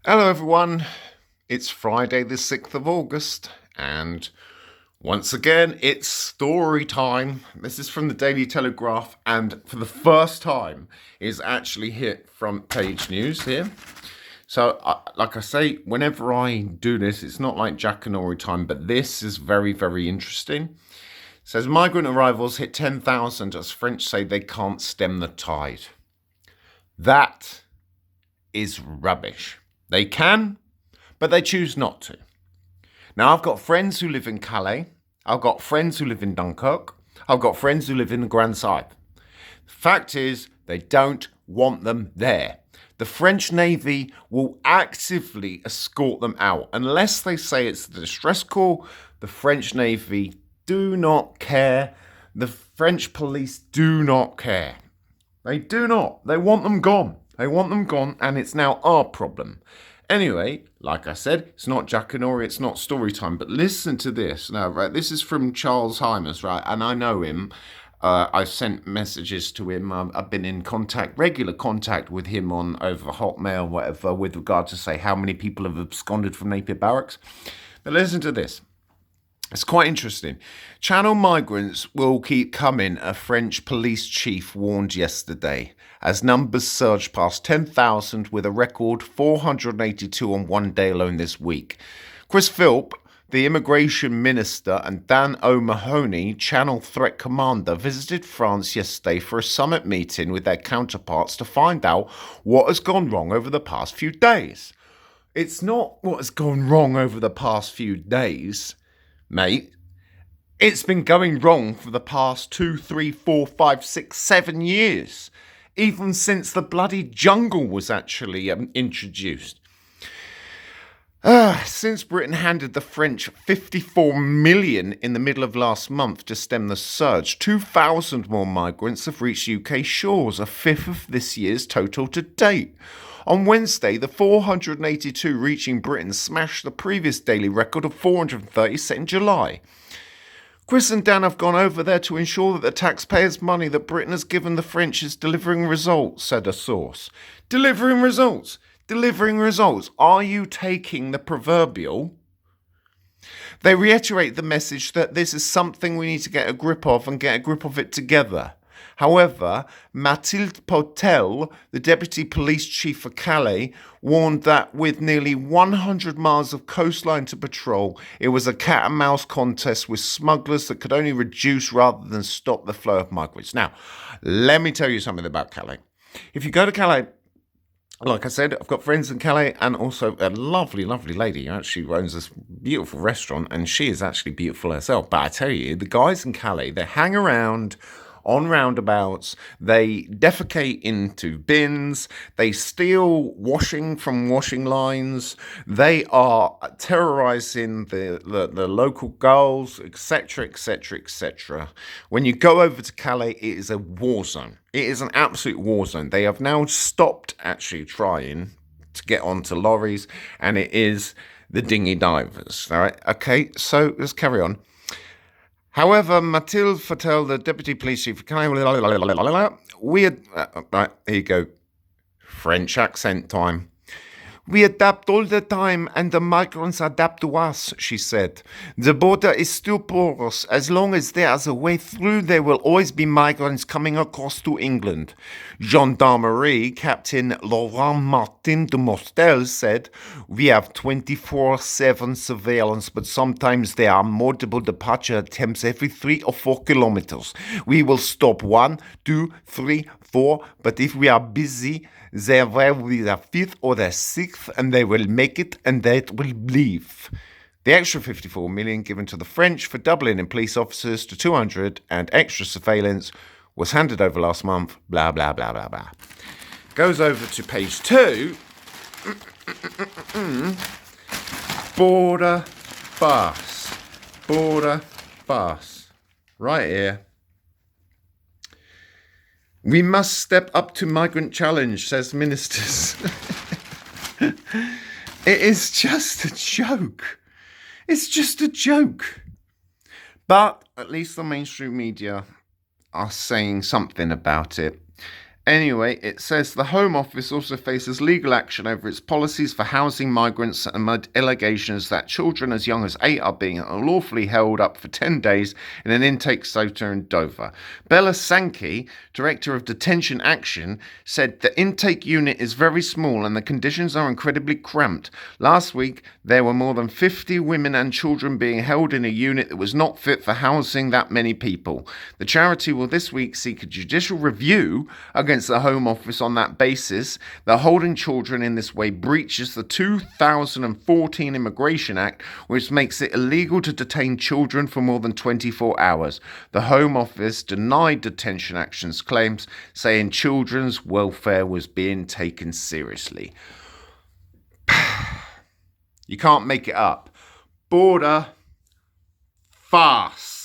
Hello, everyone. It's Friday, the 6th of August, and once again, it's story time. This is from the Daily Telegraph, and for the first time, is actually hit front page news here. So, like I say, whenever I do this, it's not like Jackanory time, but this is very, very interesting. It says migrant arrivals hit 10,000 as French say they can't stem the tide. That is rubbish. They can, but they choose not to. Now, I've got friends who live in Calais. I've got friends who live in Dunkirk. I've got friends who live in the Grand Side. The fact is, they don't want them there. The French Navy will actively escort them out. Unless they say it's the distress call, the French Navy do not care. The French police do not care. They do not. They want them gone. They want them gone, and it's now our problem. Anyway, like I said, it's not Jackanory, it's not story time, but listen to this. Now, right, this is from Charles Hymas, right, and I know him. I've sent messages to him. I've been in regular contact with him on over Hotmail, whatever, with regard to say how many people have absconded from Napier Barracks. But listen to this. It's quite interesting. Channel migrants will keep coming, a French police chief warned yesterday, as numbers surge past 10,000 with a record 482 on one day alone this week. Chris Philp, the immigration minister, and Dan O'Mahony, Channel threat commander, visited France yesterday for a summit meeting with their counterparts to find out what has gone wrong over the past few days. It's not what has gone wrong over the past few days, mate. It's been going wrong for the past 2, 3, 4, 5, 6, 7 years. Even since the bloody jungle was actually introduced. Since Britain handed the French 54 million in the middle of last month to stem the surge, 2,000 more migrants have reached UK shores, a fifth of this year's total to date. On Wednesday, the 482 reaching Britain smashed the previous daily record of 430 set in July. Chris and Dan have gone over there to ensure that the taxpayers' money that Britain has given the French is delivering results, said a source. Delivering results? Delivering results. Are you taking the proverbial? They reiterate the message that this is something we need to get a grip of and get a grip of it together. However, Mathilde Potel, the deputy police chief for Calais, warned that with nearly 100 miles of coastline to patrol, it was a cat and mouse contest with smugglers that could only reduce rather than stop the flow of migrants. Now, let me tell you something about Calais. If you go to Calais, like I said, I've got friends in Calais and also a lovely, lovely lady who actually owns this beautiful restaurant, and she is actually beautiful herself. But I tell you, the guys in Calais, they hang around on roundabouts, they defecate into bins, they steal washing from washing lines, they are terrorizing the local girls, etc., etc., etc. When you go over to Calais, it is a war zone. It is an absolute war zone. They have now stopped actually trying to get onto lorries, and it is the dinghy divers. All right, okay, so let's carry on. However, Mathilde Fatel, the deputy police chief, we had, right, here you go, French accent time. We adapt all the time and the migrants adapt to us, she said. The border is still porous. As long as there's a way through, there will always be migrants coming across to England. Gendarmerie Captain Laurent Martin de Mostel said, we have 24/7 surveillance, but sometimes there are multiple departure attempts every 3 or 4 kilometers. We will stop 1, 2, 3, 4, but if we are busy, there will be the 5th or the 6th, and they will make it, and they will leave. The extra 54 million given to the French for doubling in police officers to 200 and extra surveillance was handed over last month, blah, blah, blah, blah, blah. Goes over to page 2. Border bus. Border bus. Right here. We must step up to migrant challenge, says ministers. It is just a joke. It's just a joke. But at least the mainstream media are saying something about it. Anyway, it says the Home Office also faces legal action over its policies for housing migrants amid allegations that children as young as 8 are being unlawfully held up for 10 days in an intake centre in Dover. Bella Sankey, Director of Detention Action, said the intake unit is very small and the conditions are incredibly cramped. Last week, there were more than 50 women and children being held in a unit that was not fit for housing that many people. The charity will this week seek a judicial review against the Home Office on that basis. That holding children in this way breaches the 2014 Immigration Act, which makes it illegal to detain children for more than 24 hours. The Home Office denied Detention Action's claims, saying children's welfare was being taken seriously. You can't make it up. Border farce.